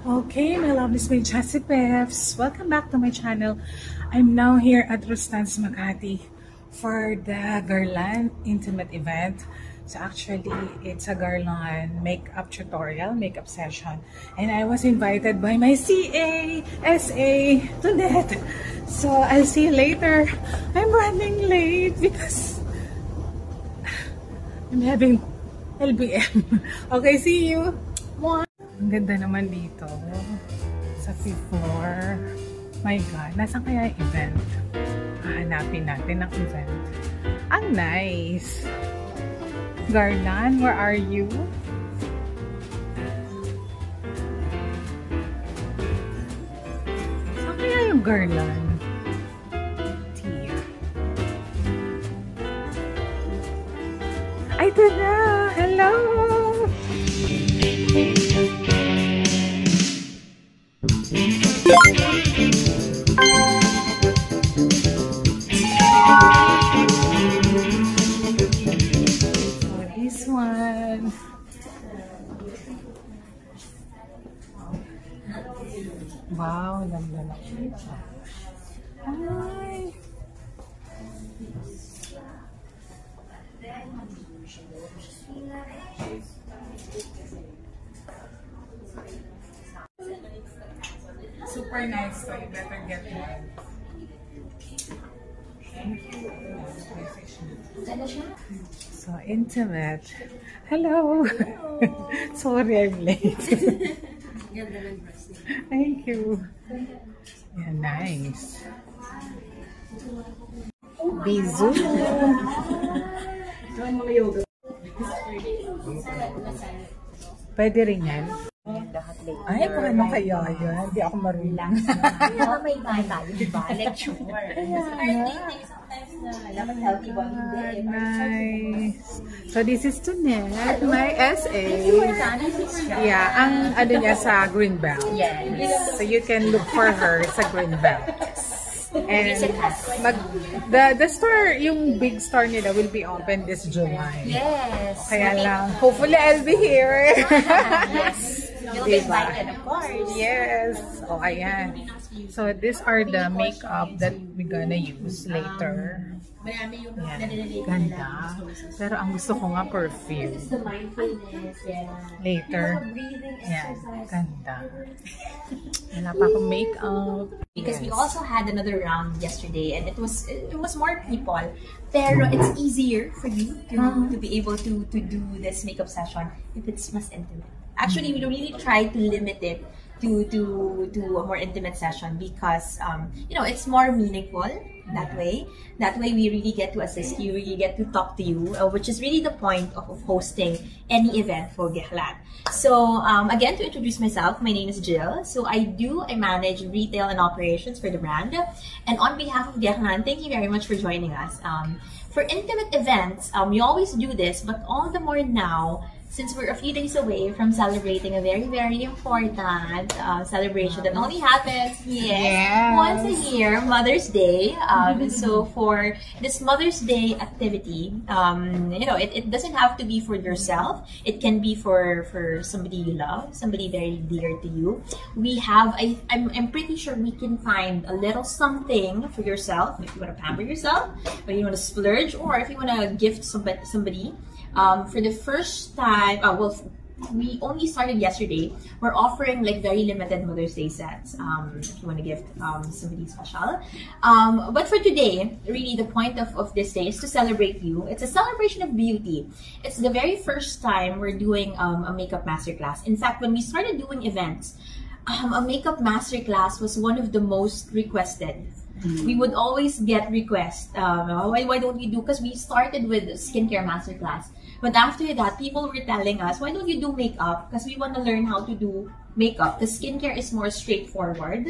Okay, my lovelies, my Chassis Peps. Welcome back to my channel. I'm now here at Rustan's Makati for the Garland Intimate event. So actually, it's a Garland makeup tutorial, makeup session. And I was invited by my CA, SA, Tunette. So I'll see you later. I'm running late because I'm having LBM. Okay, see you. One. Ang ganda naman dito sa 5th floor. My God, nasaan kaya yung event? Hahanapin natin ang event. Ang nice! Garland, where are you? Saan kaya yung Garland? Here. Ay, ito na! Hello! This one. Wow, ganda na. Hi. Super nice, so you better get one. Thank you. So intimate. Hello. Sorry, I'm late. Thank you. Yeah, nice. Bisou. Pwede rin yan. Ay, kung ano kaya yun? Hindi ako marunong. Kaya may tayo, diba? Lecture. Nice. So this is Tunette, my SA. Yeah, ang ano niya sa Greenbelt. Yes. So you can look for her sa Greenbelt. And the store, yung big store nila will be open this July. Yes. Kaya lang, hopefully I'll be here. Yes. You'll be invited, of course. Yes. Oh, ayan. So these are the makeup that we're gonna use later. Yan. Ganda. Pero ang gusto ko nga perfume. Later. Yan. Ganda. Wala pa akong makeup. Because we also had another round yesterday, and it was more people. Pero it's easier for you to be able to do this makeup session if it's mas intimate. Actually, we really try to limit it to a more intimate session because you know, it's more meaningful that way. That way we really get to assist you, really get to talk to you, which is really the point of hosting any event for Garland. So again, to introduce myself, my name is Jill. So I manage retail and operations for the brand, and on behalf of Garland, thank you very much for joining us. For intimate events, we always do this, but all the more now since we're a few days away from celebrating a very, very important celebration that only happens once a year, Mother's Day. So for this Mother's Day activity, you know, it doesn't have to be for yourself. It can be for somebody you love, somebody very dear to you. We have, I'm pretty sure we can find a little something for yourself if you want to pamper yourself, or you want to splurge, or if you want to gift somebody. For the first time, well, we only started yesterday. We're offering like very limited Mother's Day sets if you want to gift somebody special. But for today, really the point of this day is to celebrate you. It's a celebration of beauty. It's the very first time we're doing a makeup masterclass. In fact, when we started doing events, a makeup masterclass was one of the most requested. We would always get requests. Why don't we do? Because we started with skincare masterclass. But after that, people were telling us, why don't you do makeup? Because we want to learn how to do makeup. The skincare is more straightforward.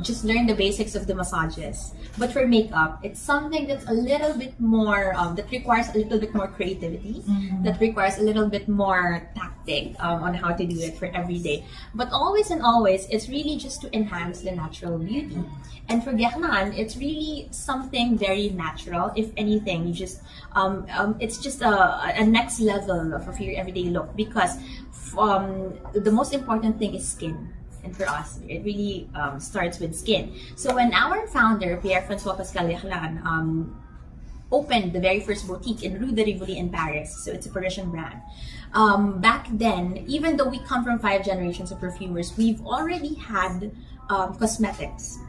Just learn the basics of the massages. But for makeup, it's something that's a little bit more, that requires a little bit more creativity, that requires a little bit more tactic on how to do it for every day. But always and always, it's really just to enhance the natural beauty. And for Garland, it's really something very natural. If anything, you just it's just a next level of your everyday look, because the most important thing is skin. And for us, it really starts with skin. So when our founder, Pierre-François Pascal Leclerc, opened the very first boutique in Rue de Rivoli in Paris, so it's a Parisian brand. Back then, even though we come from 5 generations of perfumers, we've already had cosmetics.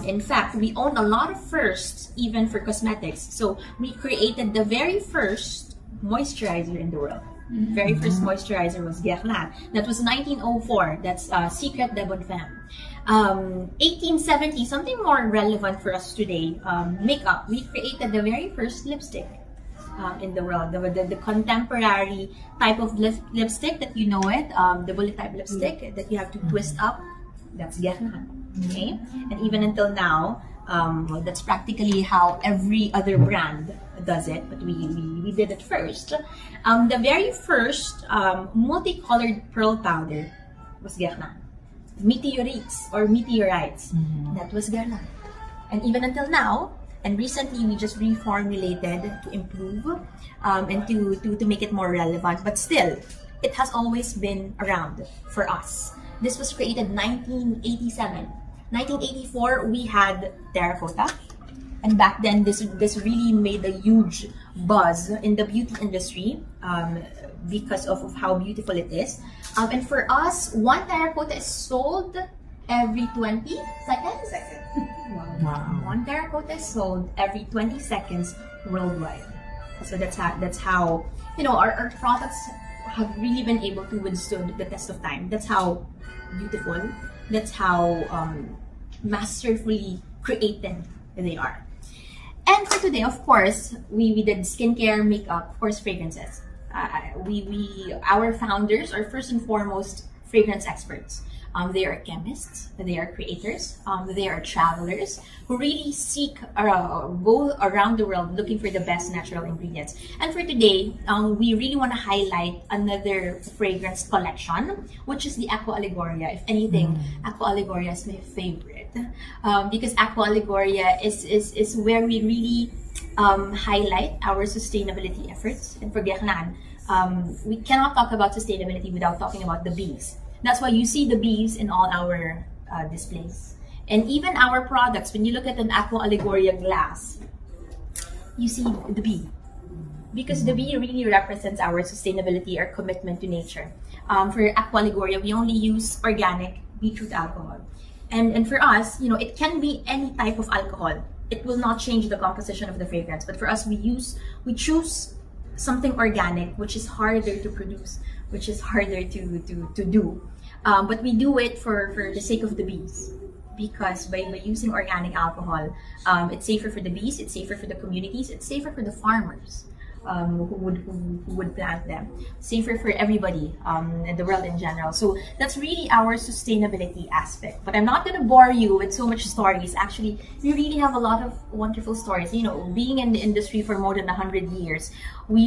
In fact, we own a lot of firsts even for cosmetics. So we created the very first moisturizer in the world. Very first moisturizer was Guerlain. That was 1904. That's Secret de Bonne Femme. 1870, something more relevant for us today, makeup. We created the very first lipstick in the world. The contemporary type of lipstick that you know it, the bullet type lipstick that you have to twist up. That's Guerlain. Okay? And even until now, well, that's practically how every other brand does it, but we did it first. The very first multicolored pearl powder was Guerlain. Meteorites or meteorites, that was Guerlain. And even until now, and recently we just reformulated to improve and to make it more relevant, but still, it has always been around for us. This was created 1987. 1984, we had terracotta. And back then, this really made a huge buzz in the beauty industry because of how beautiful it is. And for us, one terracotta is sold every 20 seconds. Wow. One terracotta is sold every 20 seconds worldwide. So that's how you know our products have really been able to withstand the test of time. That's how beautiful. That's how masterfully created they are. And for today, of course, we did skincare, makeup, of course, fragrances. Our founders are first and foremost fragrance experts. They are chemists, they are creators, they are travelers who really go around the world looking for the best natural ingredients. And for today, we really want to highlight another fragrance collection, which is the Aqua Allegoria. If anything, Aqua Allegoria is my favorite because Aqua Allegoria is where we really highlight our sustainability efforts. And for Guerlain, we cannot talk about sustainability without talking about the bees. That's why you see the bees in all our displays. And even our products, when you look at an Aqua Allegoria glass, you see the bee. Because the bee really represents our sustainability, our commitment to nature. For Aqua Allegoria, we only use organic beetroot alcohol. And for us, you know, it can be any type of alcohol. It will not change the composition of the fragrance. But for us, we choose something organic, which is harder to produce, which is harder to do. But we do it for the sake of the bees. Because by using organic alcohol, it's safer for the bees, it's safer for the communities, it's safer for the farmers who would plant them. Safer for everybody in the world in general. So that's really our sustainability aspect. But I'm not going to bore you with so much stories. Actually, we really have a lot of wonderful stories. You know, being in the industry for more than 100 years, we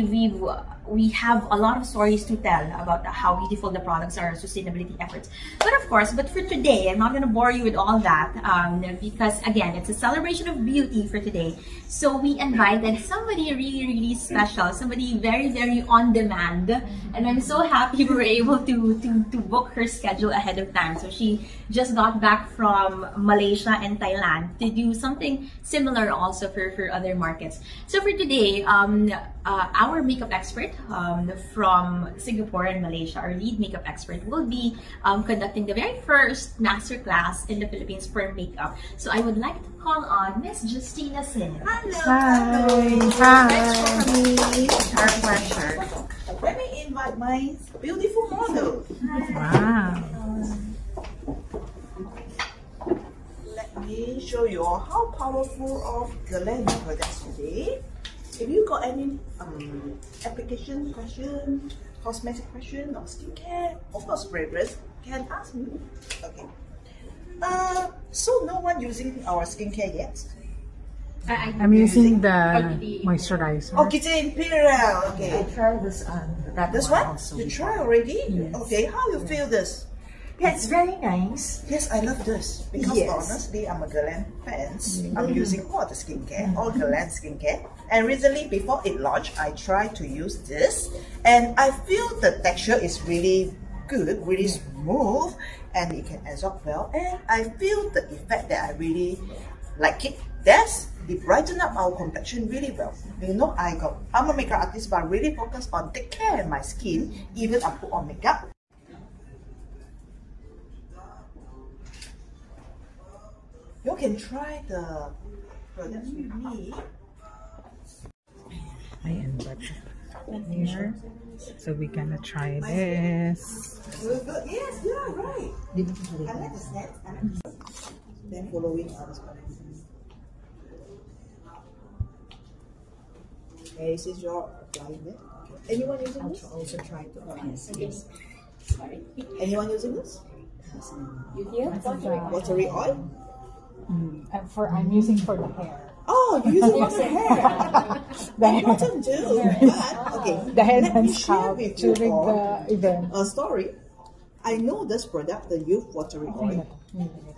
have a lot of stories to tell about how beautiful the products are, sustainability efforts. But for today, I'm not going to bore you with all that because again, it's a celebration of beauty for today. So we invited somebody really, really special, somebody very, very on demand. And I'm so happy we were able to book her schedule ahead of time. So she just got back from Malaysia and Thailand to do something similar also for other markets. So for today, our makeup expert from Singapore and Malaysia, our lead makeup expert, will be conducting the very first masterclass in the Philippines for makeup. So I would like to call on Miss Justina Sin. Hello. Hi. Thanks for coming. Our pleasure. Let me invite my beautiful model. Wow. Let me show you all how powerful of Guerlain products today. If you got any application question, cosmetic question, or skincare, of course fragrance, can ask me. Okay. So no one using our skincare yet? I'm using the moisturizer. Oh, Kitchen Imperial. Okay. I tried this on This one? You try already? Yes. Okay. How you feel this? Yeah, it's very nice. Yes, I love this because Yes. honestly, I'm a Guerlain fan. I'm using all the skincare, all Guerlain skincare. And recently, before it launched, I tried to use this, and I feel the texture is really good, really smooth, and it can absorb well. And I feel the effect that I really like it. It brighten up our complexion really well. You know, I'm a makeup artist, but I really focus on take care of my skin, even I put on makeup. You can try the products with me. Ayan, but here. So we're gonna try this. Good. Yes, yeah, right. I like the scent. Then following others. Okay, this is your applying it. Okay. Anyone using this? I'll also try to. Yes. Anyone using this? Yeah. Watery oil? I'm using for the hair. Oh, you're using it for the hair. The hair. Bottom too. But, okay. The head let me and share scalp with you during all the event. a story. I know this product, the Youth Watery Oil.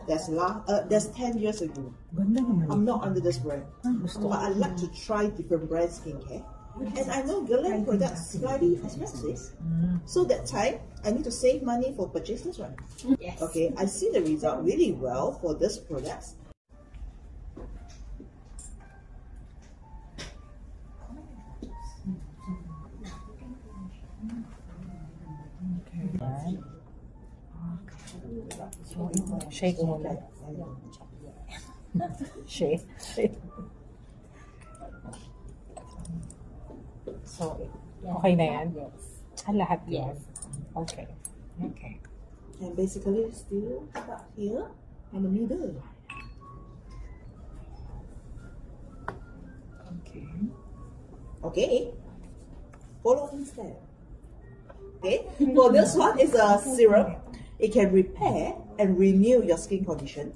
That's 10 years ago. Ganda naman. I'm not under this brand, but I like to try different brand skincare. And I know Guerlain products slightly expensive, so that time I need to save money for purchases, right? Yes. Okay, I see the result really well for this products. Shake muna. Shake. So, okay na yan? Yes. Lahat Yes. Okay. Okay. And basically still start here in the middle. Okay. Okay. Following step. Okay. For this one is a serum. It can repair and renew your skin condition.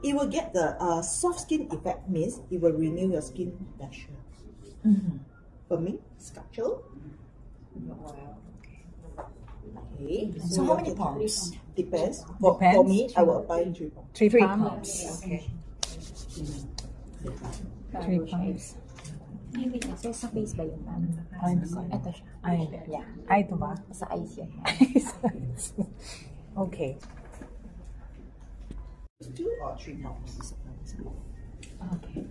It will get the soft skin effect, means it will renew your skin texture. Firming, structure. Okay. So how many pumps? Depends. For me, I will apply 3 pumps. 3 Three pumps. pumps. Okay. 3 pumps. So, sa face ba yun, ma'am? Ito siya. Ay, hindi. Yeah. Ay, ito ba? Sa eyes yan. Okay. 2 or 3 pumps. Okay.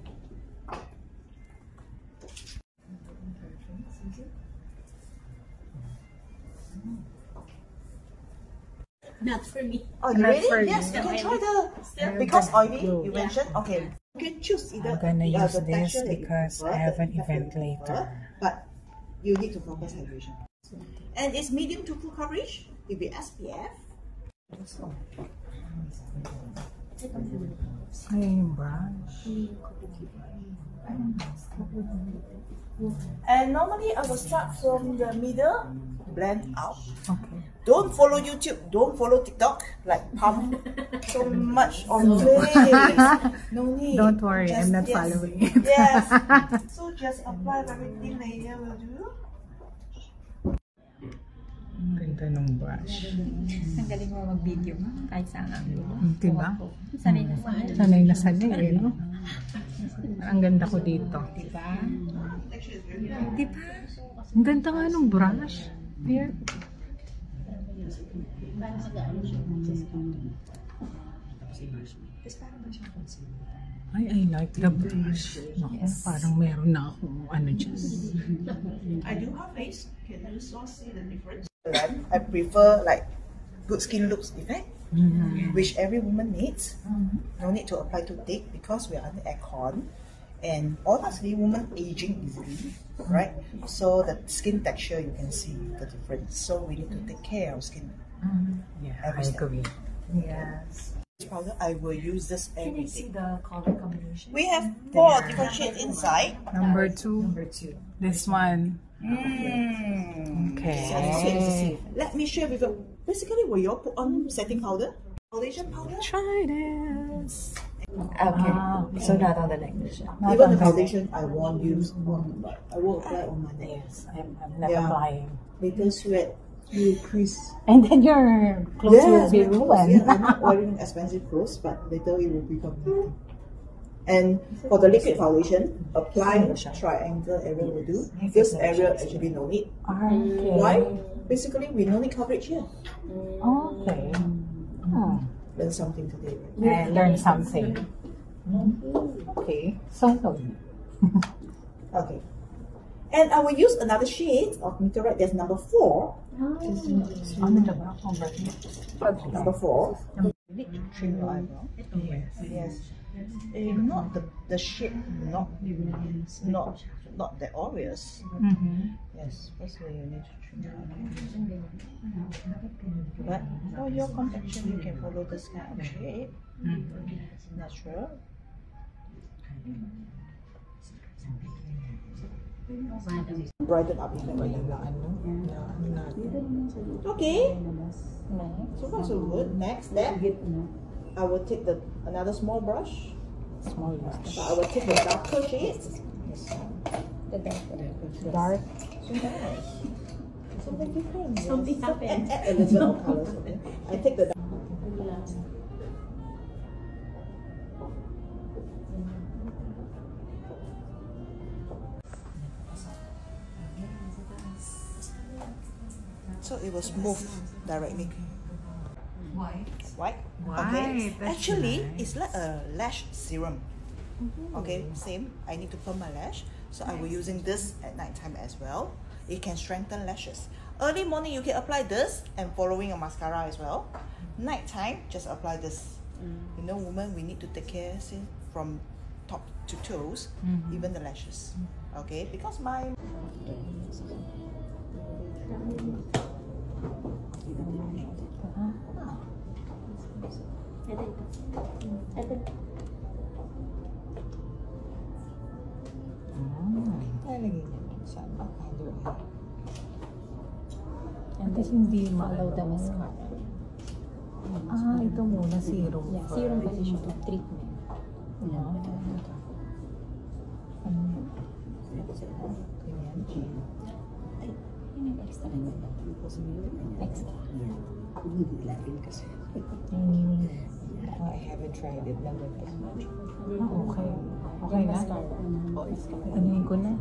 Not for me. Oh, you Not ready? for Yes, you. you can try the because oily. You mentioned okay. You can choose either. I'm gonna use the this texture that you because prefer, I have an the event effect that you prefer, later. But you need to focus hydration. And it's medium to full coverage. It'll be SPF. Ay, yung brush. And normally I will start from the middle, blend out. Okay. Don't follow YouTube. Don't follow TikTok. Like pump so much on face. No need. Don't worry, Just- I'm not yes. following it. Yes. So just apply very thin layer will do. Ganda ng brush. Ang galing mo mag-video, ma'am. Kahit saan ang Diba? sanay na sanay. Sanay na sanay eh, no? Ang ganda ko dito. Diba? Diba? Ang ganda nga ng brush. Here. Ay, I like the brush. Naku, parang meron na akong ano dyan. I do have face. Can you so see the difference? I prefer like good skin looks effect, which every woman needs. No need to apply too thick because we are under aircon, and honestly, women aging easily, right? So the skin texture you can see the difference. So we need to take care of skin. Yeah, Every I step. agree. Yes. This powder I will use this Can every you see day. the color combination? We have 4 different shades inside. Number 2. Number 2. This one. Okay. Let me share with you. Basically, will you all put on setting powder? Foundation powder? Try this. Okay. So not on the neck. Not Even on the the foundation, I won't use on, but I will apply on my neck. Yes, I'm not Yeah. applying. Little sweat, you crease. And then your clothes will be my clothes. ruined. Yeah, I'm not wearing expensive clothes, but later it will become dirty. And for the liquid foundation, apply triangle area will do. This area actually no need. Okay. Why? Basically, we no need coverage here. Okay. Learn something today. I learned something. Okay. So, Okay. And I will use another shade of Meteorite. That's number 4. Number 4. You need to trim your eyebrow. Yes. Not the shape, not that obvious. Yes. Firstly, you need to trim your eyebrow. But for your complexion, you can follow this kind of shape. Natural. Brighten up. Okay. So far so good. Next step, I will take another small brush. So I will take the darker shades. dark. Something different. Something happened. Add a little bit of colors. Okay. I take the so it was moved directly. White. Okay. White, that's Actually, nice. it's like a lash serum. Okay, same. I need to perm my lash, so I will using this at night time as well. It can strengthen lashes. Early morning you can apply this and following your mascara as well. Night time just apply this. You know, women, we need to take care from top to toes, even the lashes. Okay, because my Kasi hindi follow the mascara. Ito muna, serum. Yeah, serum kasi siya to treatment. Yun yung extra na yun. Extra. I haven't tried it. Never much. Okay. Okay na? Anuhin ko na.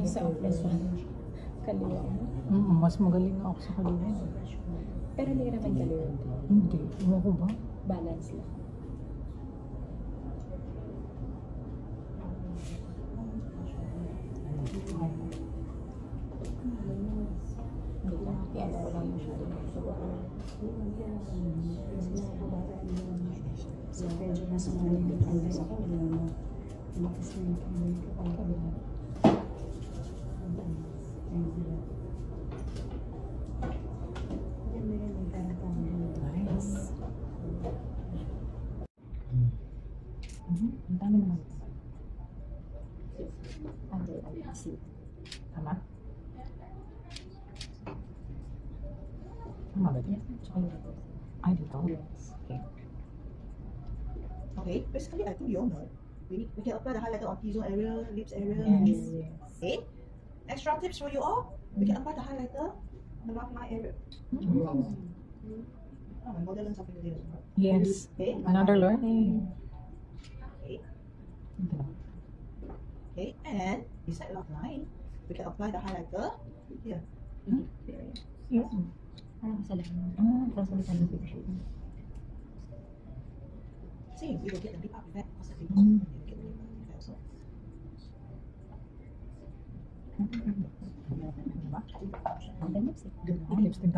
Sa office one. Kaliwa mo. Mas magaling ako sa kaliwa. Pero hindi ka naman kaliwa. Hindi. Ewan ko ba? Balance lang. Yan, wala yung shadow. Medyo nasa malamig ang sa kanila. Lumakas na yung kamay ko. Ang kabila. Nice. Ang dami naman. Tama? Tama ba ito? Ay, dito? Okay. okay. Basically, I think you all know. We can apply the highlighter on T-zone area, lips area. Yes. Okay. Extra tips for you all. We can apply the highlighter on the rough line area. Oh, my model learned something today as well. Yes. Okay. Another learning. Okay. Okay. And beside rough line, we can apply the highlighter here. Yes. Parang sa lahat. Parang sa lahat ng picture. See, we will get the lip up effect. What's the lip up? We will get the lip up effect also. Ang lipstick. Lipstick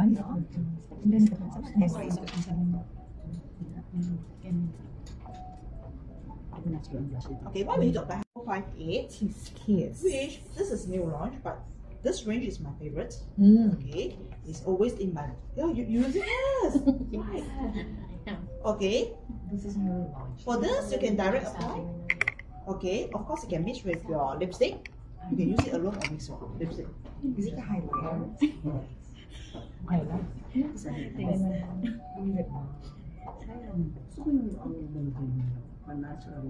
guys. Okay, why we need to apply 458? His kiss. Which this is new launch, but this range is my favorite. Okay, it's always in my. Oh, you use it? Yes. Okay. This is new launch. For this, you can direct apply. Okay, of course you can mix with your lipstick. You can use it alone or mix with lipstick. Is it a highlighter? Okay lang. Gusto ko yung natural.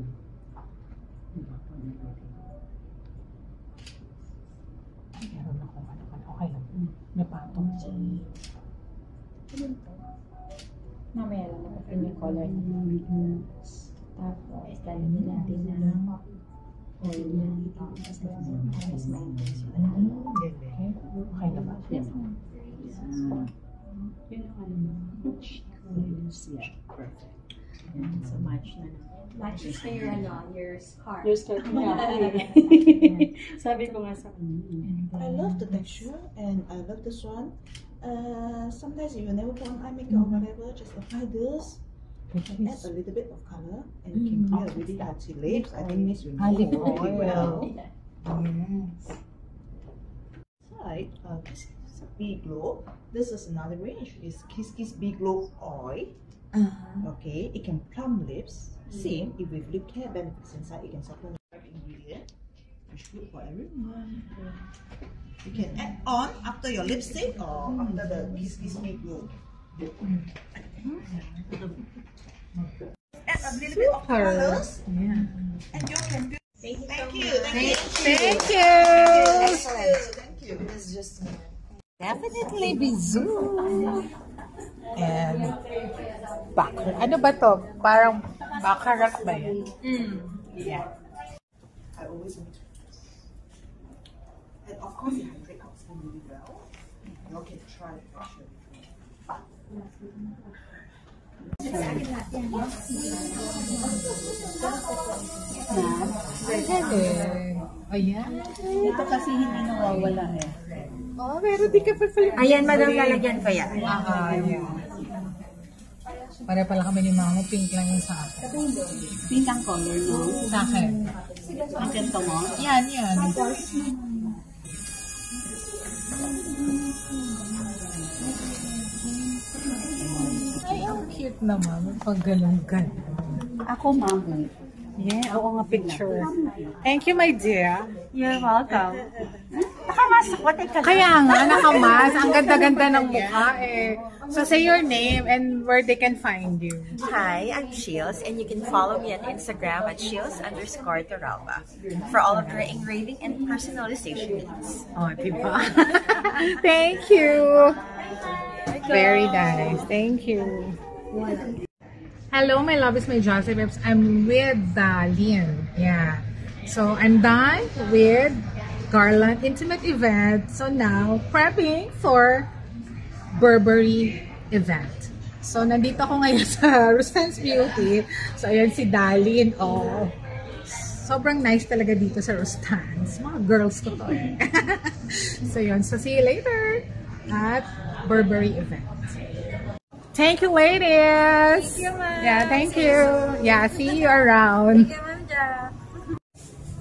Meron ako, okay lang. Napatong. Mamaya lang natin yung color niya. Tapos, lalagyan natin ng oil na tapos may Okay. Okay na ba? Yes, ma'am. Yun ang ano mo. Yeah, perfect. so much na. Matches na your, your scarf. Your skirt nga. Sabi ko nga sa kanya. I love the texture and I love this one. Sometimes if you never put on eye makeup or whatever, just apply this. Add a little bit of color and you can create a really healthy lips. I think this will Lip go really well. Yes. Right, this is a Bee Glow. This is another range. It's Kiss Kiss Bee Glow Oil. Okay, it can plump lips. Same, if with lip care benefits inside, it can supplement the ingredient. It's good for everyone. You can add on after your lipstick or after the Kiss Kiss Bee Glow. Add a little bit of colors, Yeah. and you can do. Thank you. Thank you. Thank you. It's just Definitely Bizou. And baccarat. Ano ba to? Parang baccarat ba yan? Yeah. I always need to. And of course, it hydrates our skin really well. You can try it actually. Ayan. Ito kasi hindi nawawala eh. Oh, pero di ka pa pala. Ayan, madam, lalagyan ko yan. Ayan. Pare pala kami ni Mama, pink lang yung sa akin. Pink ang color, no? Sa akin. Ang ganito mo? Yan, yan. Ay, ang cute naman. Pag ganun-ganun. Ako, ma'am. Yeah, oo nga picture. Thank you, my dear. You're welcome. Nakamasok ko, teka lang. Kaya nga, nakamas. Ang ganda-ganda ng mukha eh. So, say your name and where they can find you. Hi, I'm Shields, and you can follow me on Instagram at Shields_Toralba for all of your engraving and personalization needs. Oh, diba? Thank you. Very nice. Thank you. Hello, my loves, my Josephs. I'm with Lynn. Yeah. So, I'm done with Garland Intimate event. So, now, prepping for Burberry event. So, nandito ako ngayon sa Rustan's Beauty. So, ayan si Dalin. Oh, sobrang nice talaga dito sa Rustan's. Mga girls ko to eh. So, yun. So, see you later at Burberry event. Thank you, ladies. Thank you, ma'am. Yeah, thank you. Yeah, see you around. Thank you, Ma'am Ja.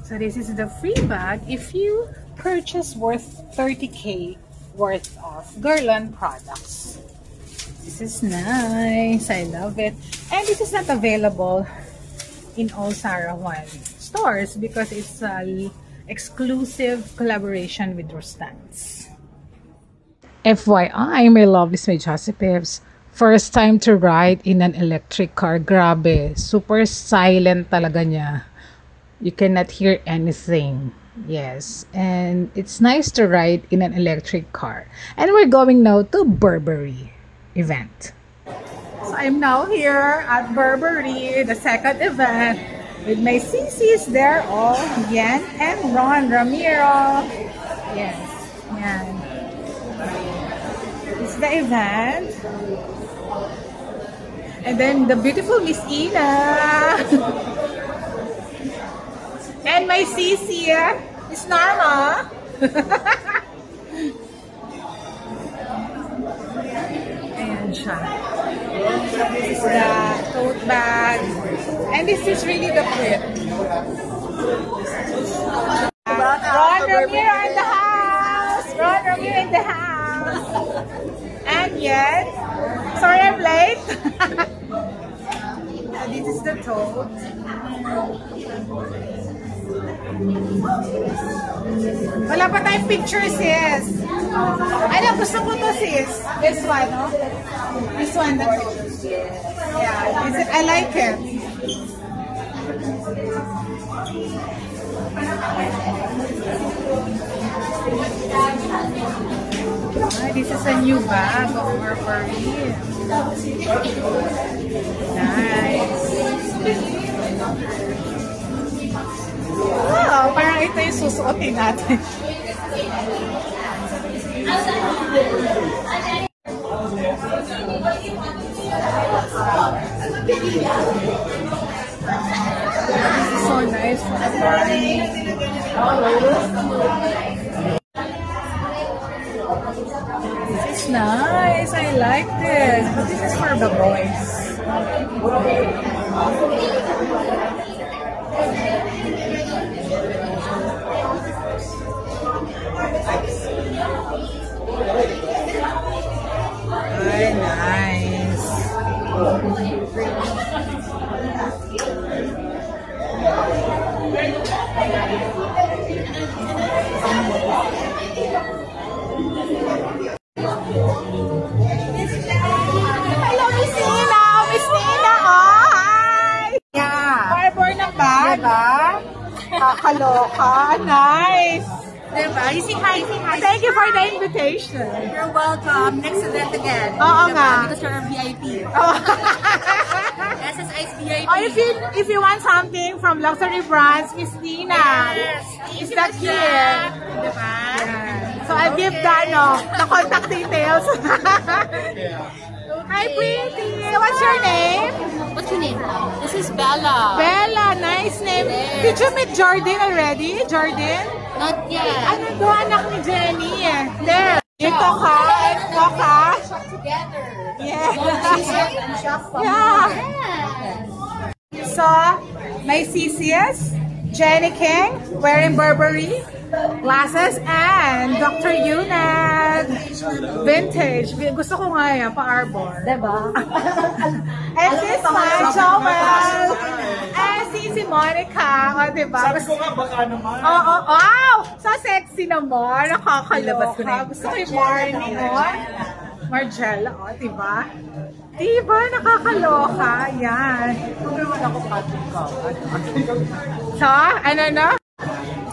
So this is the free bag if you purchase worth 30K worth of Guerlain products. This is nice. I love it. And this is not available in all Sarah Juan stores because it's an exclusive collaboration with Rustan's. FYI, my love is my Josephs. First time to ride in an electric car. Grabe. Super silent talaga niya. You cannot hear anything. Yes. And it's nice to ride in an electric car. And we're going now to Burberry event. So I'm now here at Burberry, the second event, with my CCs there. Oh, Yan and Ron Ramiro. Yes. Yan. This is the event. And then the beautiful Miss Ina. And my CC, Miss Norma. Ayan siya. This is the tote bag. And this is really the print. Ron Ramiro in the house. Ron Ramiro in the house. And yet, sorry I'm late. This is the tote. Wala pa tayong picture, sis. Ano, gusto ko to, sis. This one, no? This one, the yeah, I like it. This is a new bag of Burberry. Nice. Wow, parang ito yung susuotin natin. This is so nice for the party. This is nice. I like this. But this is for the boys. Very nice. Hello, Miss Nina! Miss Nina, oh! Hi! Yeah. Barber na ba? Diba? Kakaloka. Nice. Diba? You say hi, say hi. Thank you for the invitation. You're welcome. Next event again. Oo Diba? nga. Because you're a VIP. Oh. SSI's VIP. Oh, if you want something from luxury brands, Miss Nina. Yes. Is that here? Diba? So I'll give the contact details. Hi, pretty. What's your name? What's your name? This is Bella. Bella. Nice name. Did you meet Jordan already? Jordan? Not yet. Ano to, anak ni Jenny? There. Ito ka. Ito ka. Together. Yeah. Yeah. So, my CCS, Jenny King, wearing Burberry glasses, and Dr. Yunad, vintage. Gusto ko nga yan, pa-arbor. Diba? And this one, Joel. And si Monica. O, diba? Sabi ko nga, baka naman. Oo, wow! So sexy naman. Nakakaloka. Gusto ko yung morning, o. Margella, o, diba? Diba? Nakakaloka. Yan. Kung naman ako pating ka. So, ano na?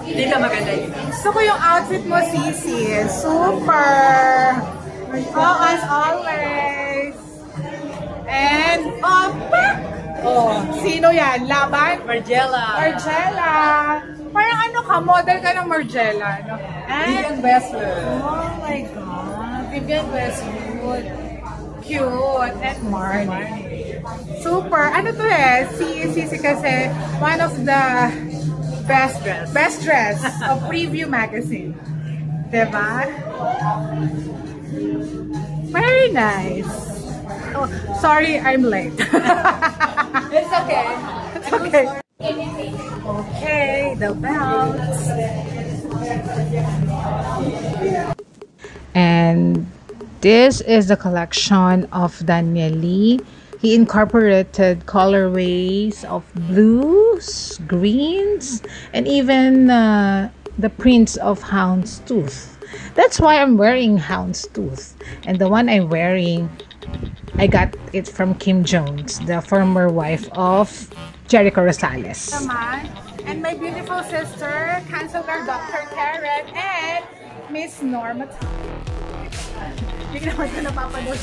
Hindi ka maganda yun. Gusto ko yung outfit mo, Sisi. Super! Oh, as always. And, sino yan? Laban? Margella. Margella. Parang ano ka, model ka ng Margella, no? Vivian Westwood. Oh my God. Vivian Westwood. Cute. And Marnie. Super. Ano to eh? Sisi kasi one of the best dress of Preview magazine. Diba? Very nice. Oh, sorry, I'm late. It's okay. It's okay. Okay, the belts. And this is the collection of Daniel Lee. He incorporated colorways of blues, greens, and even the prints of houndstooth. That's why I'm wearing houndstooth. And the one I'm wearing, I got it from Kim Jones, the former wife of Jericho Rosales. And my beautiful sister, Counselor Dr. Karen, and Miss Norma. Hindi ka naman ito napapanood.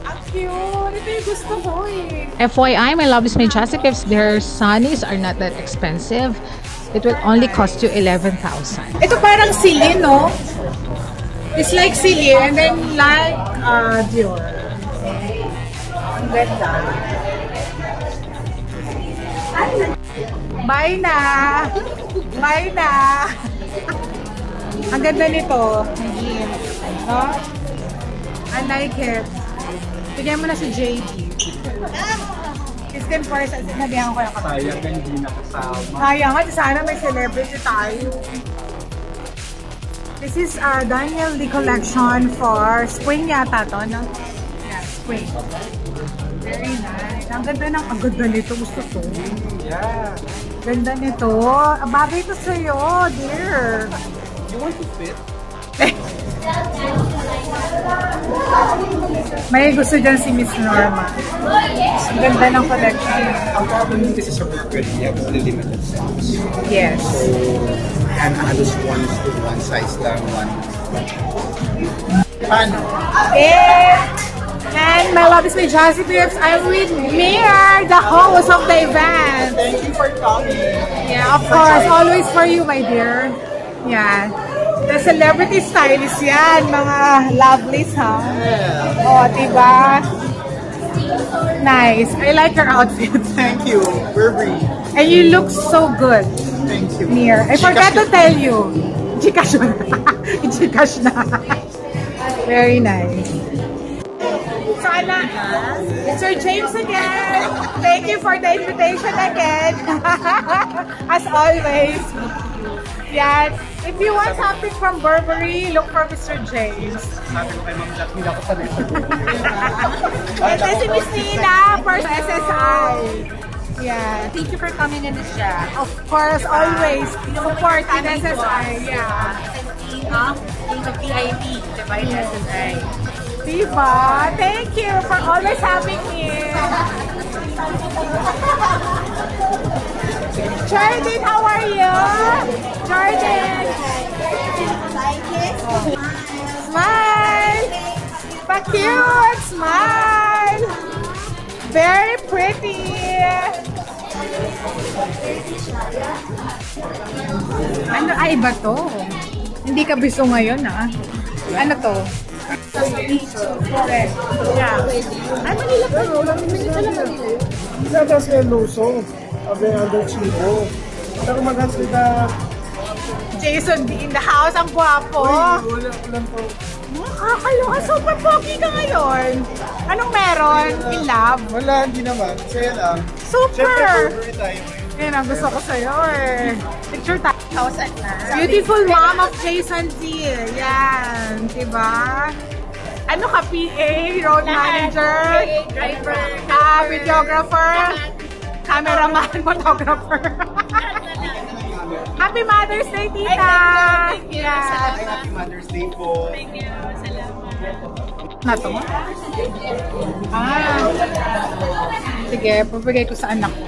Ang cute! Ito yung gusto ko eh. FYI, my Love is Made Chastity, their sunnies are not that expensive. It will only cost you 11,000. Ito parang Celine, no? It's like Celine and then like Dior. Ang ganda. Bye na! Bye na! Ang ganda nito. No? I like it. Bigyan mo na si JD. Christian Forrest, sinabihan ko yung kapatid. Sayang ka hindi nakasama. Kaya nga, sana may celebrity tayo. This is Daniel Lee collection for spring yata to, no? Yeah, spring. Very nice. Ang ganda nito. Gusto ko. Yeah. Ganda nito. Bagay ito sa'yo, dear. You want to fit? May gusto dyan si Miss Norma. Ang ganda ng collection. Ang problem yung this is a Burberry, you have only limited size. Yes. And halos one size lang, one. Paano? And my love is with Jazzy Beers. I'm with Mir, the host of the event. Thank you for coming. Yeah, of course. Always for you, my dear. Yeah. The celebrity stylist yan, mga lovelies, ha? Oh, diba? Nice. I like your outfit. Thank you, Burberry. And you look so good, Thank you. Mir. I forgot to tell you. Gcash na. Gcash na. Very nice. Sana, Sir James again. Thank you for the invitation again. As always. Yan. If you want something from Burberry, look for Mr. James. Sabi ko kay Ma'am Jack, hindi ako sanay sa And then si Miss Nina for SSI. Yeah. Thank you for coming in the shop. Of course, always support in SSI. Yeah. Being a VIP, diba, in SSI. Diba? Thank you for always having me. Jordan, how are you? Jordan. Smile. Pa-cute. Smile. Very pretty. Ano? Ay, iba to. Hindi ka biso ngayon, ah. Ano to? Okay. Yeah. Ay, Manila pa yun. Manila naman yun. Tapos kay Luso, sabi under Chibo. Pero maganda Jason B in the house. Ang gwapo. Ulan po. Kakaloka. Super pogi ka ngayon. Anong meron? In love? Wala, hindi naman. Saya lang. Siyempre, Super! Burberry tayo. Yan ang gusto ko sa'yo eh. Picture tayo. Beautiful mom of Jason D. Yan. Diba? Ano ka, PA? Road manager? Driver, Videographer? Cameraman? Photographer? Happy Mother's Day, tita! Thank you. Yeah. Happy Mother's Day po. Thank you. Salamat. Na to? Ah. Sige, papagay ko sa anak ko.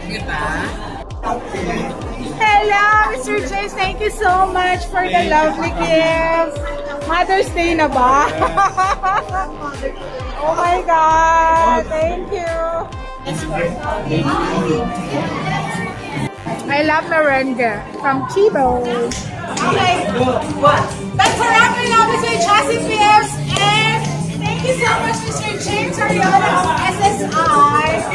Hello, Mr. James. Thank you so much for the lovely gift. Mother's Day na ba? Oh my God. Thank you. I love merengue from Chibo. Okay. That's a wrap for now, Mr. Chassis Piers. And thank you so much, Mr. James Ariola of SSI.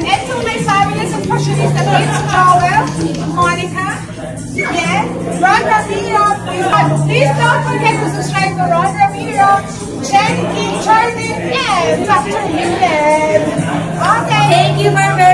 And to my fabulous and fashionista mates, Joel, Monica, yeah, Ron Ramiro. Please don't forget to subscribe to Ron Ramiro, Jenny, Jordan, and Dr. Linden. Okay. Thank you, Burberry.